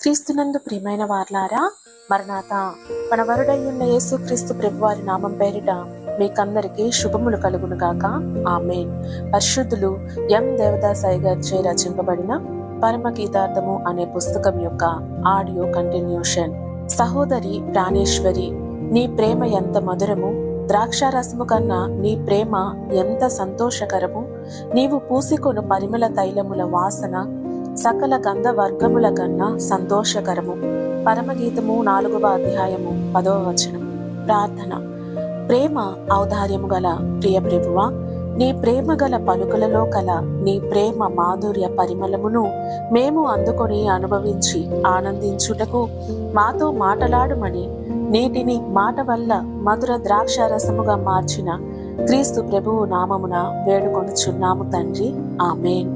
క్రీస్తునందు ప్రియమైన వార్లారా, మరణాత మన వరుడయ్యున్న యేసు క్రీస్తు ప్రభువారి నామం పేరిట మీకందరికీ శుభములు కలుగును గాక. ఆమేన్. పరిశుద్ధులు ఎం దేవదాసాయి గారిచే రచింపబడిన పరమగీతార్థము అనే పుస్తకం యొక్క ఆడియో కంటిన్యూషన్. సహోదరి ప్రాణేశ్వరి, నీ ప్రేమ ఎంత మధురము, ద్రాక్షారసము కన్నా నీ ప్రేమ ఎంత సంతోషకరము. నీవు పూసికొను పరిమళ తైలముల వాసన సకల గంధ వర్గముల కన్నా సంతోషకరము. పరమగీతము 4వ అధ్యాయము 10వ వచనం. ప్రార్థన. ప్రేమ ఔదార్యము గల ప్రియ ప్రభువా, నీ ప్రేమ గల పలుకులలో కల నీ ప్రేమ మాధుర్య పరిమళమును మేము అందుకొని అనుభవించి ఆనందించుటకు మాతో మాటలాడుమని నీటిని మాట వల్ల మధుర ద్రాక్షారసముగా మార్చిన క్రీస్తు ప్రభువు నామమున వేడుకొనుచున్నాము తండ్రి. ఆమేన్.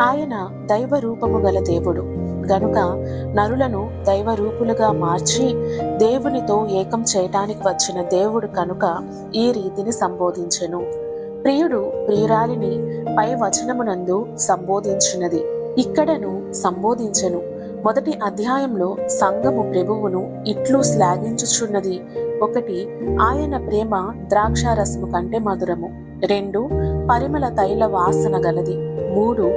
ఆయన దైవ రూపము గల దేవుడు గనుక నరులను దైవ రూపులుగా మార్చి దేవునితో ఏకం చేయటానికి వచ్చిన దేవుడు కనుక ఈ రీతిని సంబోధించెను. ప్రియుడు ప్రియురాలిని పై వచనమునందు సంబోధించినది ఇక్కడను సంబోధించెను. మొదటి అధ్యాయంలో సంఘము ప్రభువును ఇట్లు శ్లాఘించుచున్నది. 1, ఆయన ప్రేమ ద్రాక్షారసము కంటే మధురము. 2, పరిమళ తైల వాసన గలది. 3,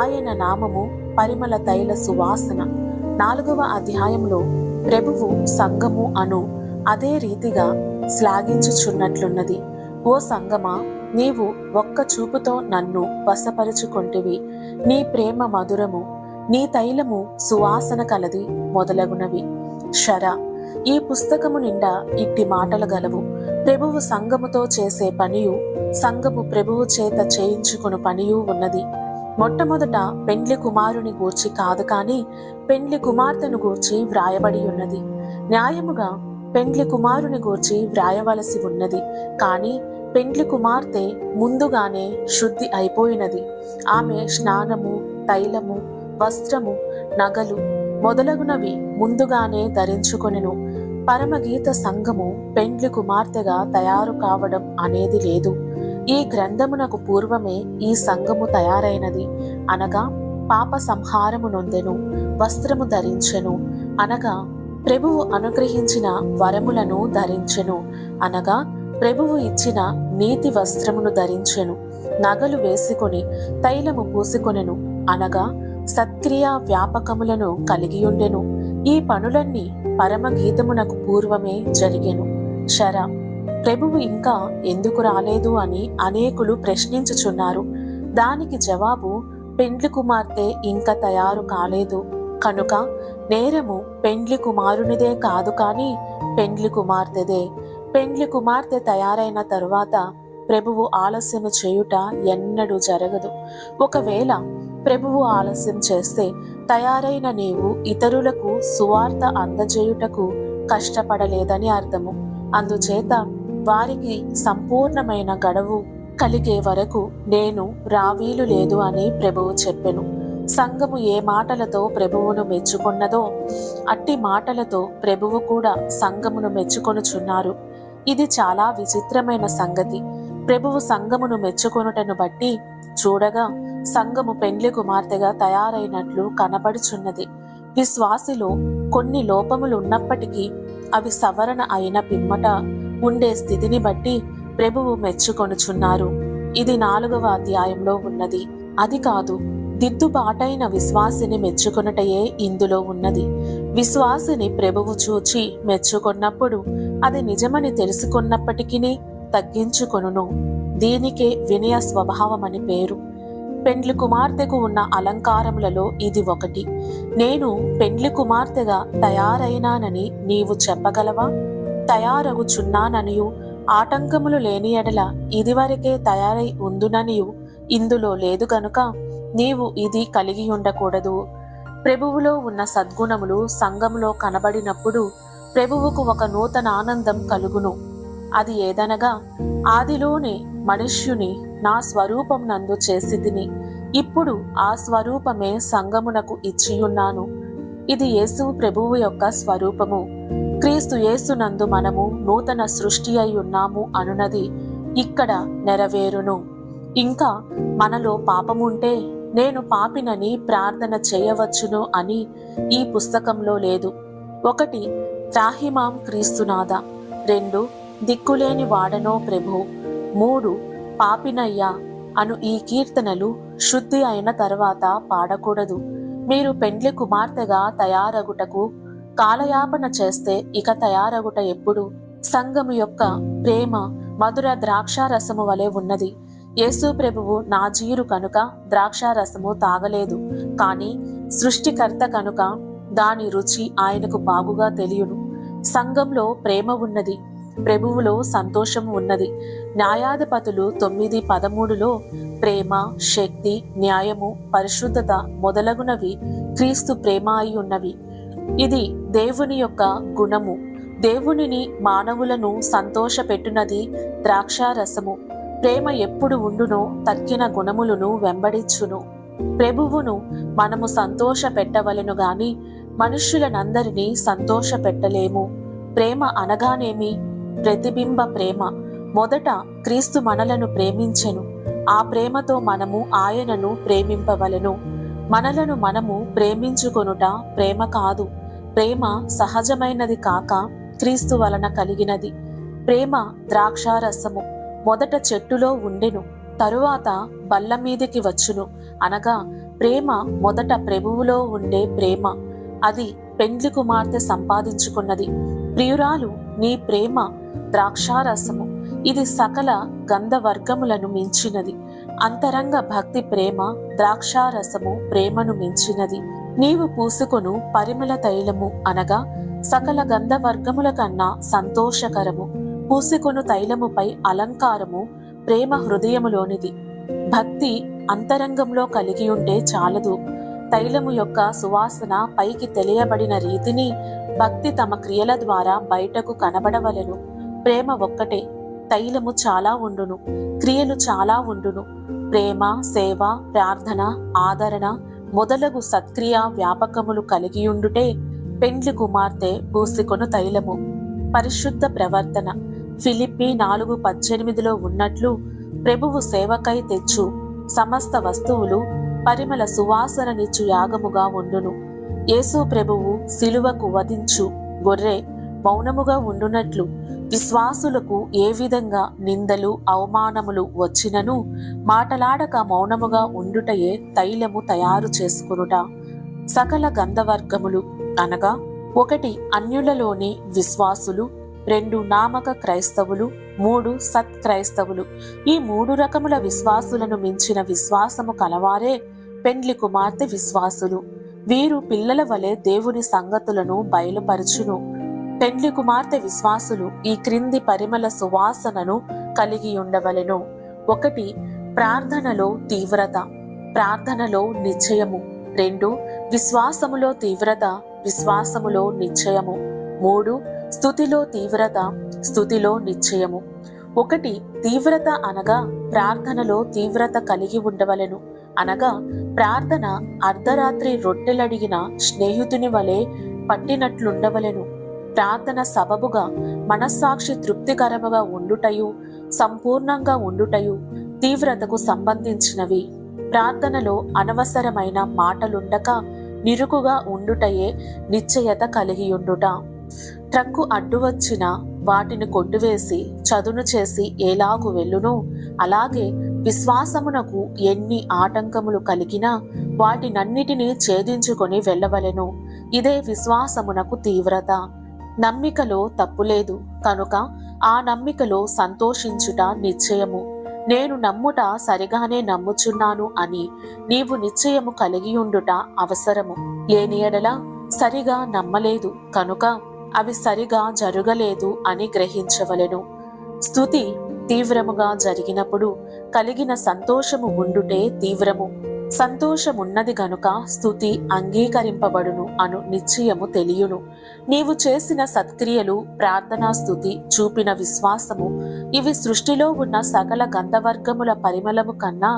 ఆయన నామము పరిమళ తైల సువాసన. 4వ అధ్యాయంలో ప్రభువు సంఘము అను అదే రీతిగా శ్లాఘించుచున్నట్లున్నది. ఓ సంగమా, నీవు ఒక్క చూపుతో నన్ను వశపరుచుకొంటివి. నీ ప్రేమ మధురము, నీ తైలము సువాసన కలది మొదలగునవి. శరా. ఈ పుస్తకము నిండా ఇట్టి మాటలు గలవు. ప్రభువు సంఘముతో చేసే పనియు సంఘము ప్రభువు చేత చేయించుకుని పనియు ఉన్నది. మొట్టమొదట పెండ్లి కుమారుని గూర్చి కాదు కాని పెండ్లి కుమార్తెను గూర్చి వ్రాయబడి ఉన్నది. న్యాయముగా పెండ్లి కుమారుని గూర్చి వ్రాయవలసి ఉన్నది. కాని పెండ్లి కుమార్తె ముందుగానే శుద్ధి అయిపోయినది. ఆమె స్నానము, తైలము, వస్త్రము, నగలు మొదలగునవి ముందుగానే ధరించుకొనెను. పరమగీత సంఘము పెండ్లి కుమార్తెగా తయారు కావడం అనేది లేదు. ఈ గ్రంథమునకు పూర్వమే ఈ సంఘము తయారైనది. అనగా పాప సంహారము నొందెను, వస్త్రము ధరించెను. అనగా ప్రభువు అనుగ్రహించిన వరములను ధరించెను. అనగా ప్రభువు ఇచ్చిన నీతి వస్త్రమును ధరించెను. నగలు వేసుకొని తైలము పూసుకొనెను. అనగా సత్క్రియా వ్యాపకములను కలిగియుండెను. ఈ పనులన్నీ పరమగీతమునకు పూర్వమే జరిగెను. శరా. ప్రభువు ఇంకా ఎందుకు రాలేదు అని అనేకులు ప్రశ్నించుచున్నారు. దానికి జవాబు, పెండ్లి కుమార్తె ఇంకా తయారు కాలేదు కనుక నేరము పెండ్లి కుమారునిదే కాదు కాని పెండ్లి కుమార్తెదే. పెండ్లి కుమార్తె తయారైన తరువాత ప్రభువు ఆలస్యము చేయుట ఎన్నడూ జరగదు. ఒకవేళ ప్రభువు ఆలస్యం చేస్తే తయారైన నీవు ఇతరులకు సువార్త అందజేయుటకు కష్టపడలేదని అర్థము. అందుచేత వారికి సంపూర్ణమైన గడువు కలిగే వరకు నేను రావీలు లేదు అని ప్రభువు చెప్పెను. సంఘము ఏ మాటలతో ప్రభువును మెచ్చుకున్నదో అట్టి మాటలతో ప్రభువు కూడా సంఘమును మెచ్చుకొనుచున్నారు. ఇది చాలా విచిత్రమైన సంగతి. ప్రభువు సంఘమును మెచ్చుకొనుటను బట్టి చూడగా సంఘము పెండ్లి కుమార్తెగా తయారైనట్లు కనబడుచున్నది. విశ్వాసిలో కొన్ని లోపములు ఉన్నప్పటికీ అవి సవరణ అయిన పిమ్మట ఉండే స్థితిని బట్టి ప్రభువు మెచ్చుకొనుచున్నారు. ఇది 4వ అధ్యాయంలో ఉన్నది. అది కాదు, దిద్దుబాటైన విశ్వాసిని మెచ్చుకొనుటయే ఇందులో ఉన్నది. విశ్వాసిని ప్రభువు చూచి మెచ్చుకొన్నప్పుడు అది నిజమని తెలుసుకున్నప్పటికీ తగ్గించుకొనును. దీనికే వినయ స్వభావమని పేరు. పెండ్లి కుమార్తెకు ఉన్న అలంకారములలో ఇది ఒకటి. నేను పెండ్లి కుమార్తెగా తయారైనానని నీవు చెప్పగలవా? తయారగుచున్నాననియు ఆటంకములు లేని ఎడల ఇదివరకే తయారై ఉందుననియు ఇందులో లేదు గనుక నీవు ఇది కలిగి ఉండకూడదు. ప్రభువులో ఉన్న సద్గుణములు సంఘములో కనబడినప్పుడు ప్రభువుకు ఒక నూతన ఆనందం కలుగును. అది ఏదనగా, ఆదిలోనే మనుష్యుని నా స్వరూపం నందు చేసితిని, ఇప్పుడు ఆ స్వరూపమే సంఘమునకు ఇచ్చియున్నాను. ఇది యేసు ప్రభువు యొక్క స్వరూపము. క్రీస్తు యేసునందు మనము నూతన సృష్టి అయి ఉన్నాము అనునది ఇక్కడ నెరవేరును. ఇంకా మనలో పాపముంటే నేను పాపినని ప్రార్థన చేయవచ్చును అని ఈ పుస్తకంలో లేదు. 1 త్రాహిమాం క్రీస్తునాథ, 2 దిక్కులేని వాడనో ప్రభు, 3 పాపినయ్యా అను ఈ కీర్తనలు శుద్ధి అయిన తర్వాత పాడకూడదు. మీరు పెండ్లి కుమార్తెగా తయారగుటకు కాలయాపన చేస్తే ఇక తయారగుట ఎప్పుడు? సంఘము యొక్క ప్రేమ మధుర ద్రాక్షారసము వలె ఉన్నది. యేసు ప్రభువు నాజీరు కనుక ద్రాక్షారసము తాగలేదు, కానీ సృష్టికర్త కనుక దాని రుచి ఆయనకు బాగుగా తెలియను. సంఘంలో ప్రేమ ఉన్నది, ప్రభువులో సంతోషము ఉన్నది. న్యాయాధిపతులు 9:13లో ప్రేమ, శక్తి, న్యాయము, పరిశుద్ధత మొదలగునవి క్రీస్తు ప్రేమ అయి ఉన్నవి. ఇది దేవుని యొక్క గుణము. దేవునిని మానవులను సంతోషపెట్టునది ద్రాక్షారసము. ప్రేమ ఎప్పుడు ఉండునో తక్కిన గుణములను వెంబడించును. ప్రభువును మనము సంతోష పెట్టవలెను గాని మనుష్యులనందరినీ సంతోష పెట్టలేము. ప్రేమ అనగానేమి? ప్రతిబింబ ప్రేమ. మొదట క్రీస్తు మనలను ప్రేమించెను. ఆ ప్రేమతో మనము ఆయనను ప్రేమింపవలెను. మనలను మనము ప్రేమించుకొనుట ప్రేమ కాదు. ప్రేమ సహజమైనది కాక క్రీస్తు వలన కలిగినది. ప్రేమ ద్రాక్షారసము మొదట చెట్టులో ఉండెను, తరువాత బల్ల మీదికి వచ్చును. అనగా ప్రేమ మొదట ప్రభువులో ఉండే ప్రేమ. అది పెండ్లి కుమార్తె సంపాదించుకున్నది. ప్రియురాలు, నీ ప్రేమ ద్రాక్షారసము. ఇది సకల గంధవర్గములను మించినది. అంతరంగ భక్తి ప్రేమ ద్రాక్షారసము ప్రేమను మించినది. నీవు పూసుకొను పరిమళ తైలము అనగా సకల గంధవర్గముల కన్నా సంతోషకరము. పూసుకొను తైలముపై అలంకారము ప్రేమ హృదయములోనిది. భక్తి అంతరంగంలో కలిగి ఉంటే చాలదు. తైలము యొక్క సువాసన పైకి తెలియబడిన రీతిని భక్తి తమ క్రియల ద్వారా బయటకు కనబడవలెను. ప్రేమ ఒక్కటే, తైలము చాలా ఉండును, క్రియలు చాలా ఉండును. ప్రేమ, సేవ, ప్రార్థన, ఆదరణ మొదలగు సత్క్రియ వ్యాపకములు కలిగియుండుటే పెండ్లి కుమార్తె పూసికొను తైలము. పరిశుద్ధ ప్రవర్తన ఫిలిప్పి 4:18లో ఉన్నట్లు ప్రభువు సేవకై తెచ్చు సమస్త వస్తువులు పరిమళ సువాసననిచ్చు యాగముగా ఉండును. యేసు ప్రభువు సిలువకు వధించు గొర్రె మౌనముగా ఉండునట్లు విశ్వాసులకు ఏ విధంగా నిందలు అవమానములు వచ్చినను మాటలాడక మౌనముగా ఉండుటయే తైలము తయారు చేసుకొనుట. సకల గంధవర్గములు అనగా 1 అన్యులలోని విశ్వాసులు, 2 నామక క్రైస్తవులు, 3 సత్ క్రైస్తవులు. ఈ 3 రకముల విశ్వాసులను మించిన విశ్వాసము కలవారే పెండ్లి కుమార్తె విశ్వాసులు. వీరు పిల్లల వలె దేవుని సంగతులను బయలుపరచును. పెండ్లి కుమార్తె విశ్వాసులు ఈ క్రింది పరిమళ సువాసనను కలిగి ఉండవలెను. 1 ప్రార్థనలో తీవ్రత, ప్రార్థనలో నిశ్చయము. 2 విశ్వాసములో తీవ్రత, విశ్వాసములో నిశ్చయము. 3 స్తుతిలో తీవ్రత, స్తుతిలో నిశ్చయము. 1 తీవ్రత అనగా ప్రార్థనలో తీవ్రత కలిగి ఉండవలెను. అనగా ప్రార్థన అర్ధరాత్రి రొట్టెలడిగిన స్నేహితుని వలె పట్టినట్లుండవలెను. ప్రార్థన సబబుగా మనస్సాక్షి తృప్తికరముగా ఉండుటయు సంపూర్ణంగా ఉండుటయు తీవ్రతకు సంబంధించినవి. ప్రార్థనలో అనవసరమైన మాటలుండక నిరుకుగా ఉండుటయే నిశ్చయత కలిగియుండుట. ట్రక్కు అడ్డు వచ్చిన వాటిని కొట్టివేసి చదును చేసి ఎలాగు వెళ్ళును, అలాగే విశ్వాసమునకు ఎన్ని ఆటంకములు కలిగినా వాటినన్నిటినీ ఛేదించుకొని వెళ్ళవలెను. ఇదే విశ్వాసమునకు తీవ్రత. నమ్మికలో తప్పులేదు కనుక ఆ నమ్మికలో సంతోషించుట నిశ్చయము. నేను నమ్ముట సరిగానే నమ్ముచున్నాను అని నీవు నిశ్చయము కలిగియుండుట అవసరము. లేని ఎడల సరిగా నమ్మలేదు కనుక అవి సరిగా జరగలేదు అని గ్రహించవలెను. స్తుతి తీవ్రముగా జరిగినప్పుడు కలిగిన సంతోషము ఉండుటే తీవ్రము. సంతోషమున్నది గనుక స్తుతి అంగీకరింపబడును అను నిశ్చయము తెలియును. నీవు చేసిన సత్క్రియలు, ప్రార్థనా స్తుతి, చూపిన విశ్వాసము ఇవి సృష్టిలో ఉన్న సకల గంధవర్గముల పరిమళము కన్నా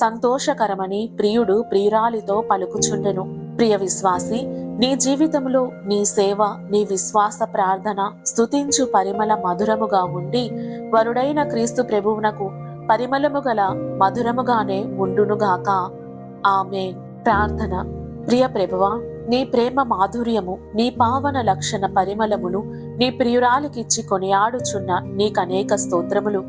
సంతోషకరమని ప్రియుడు ప్రియురాలితో పలుకుచుండెను. ప్రియ విశ్వాసి, నీ జీవితంలో నీ సేవ, నీ విశ్వాస ప్రార్థన స్తుతించు పరిమళ మధురముగా ఉండి వరుడైన క్రీస్తు ప్రభువునకు పరిమళము గల మధురముగానే ఉండునుగాక. ఆమేన్. ప్రార్థన. ప్రియ ప్రభువా, నీ ప్రేమ మాధుర్యము, నీ పావన లక్షణ పరిమళమును నీ ప్రియురాలికిచ్చి కొనియాడుచున్న నీకనేక స్తోత్రములు.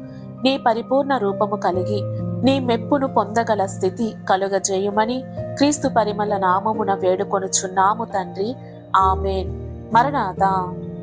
నీ పరిపూర్ణ రూపము కలిగి నీ మెప్పును పొందగల స్థితి కలుగజేయుమని క్రీస్తు పరిమళ నామమున వేడుకొనుచున్నాము తండ్రి. ఆమేన్. మరణాత.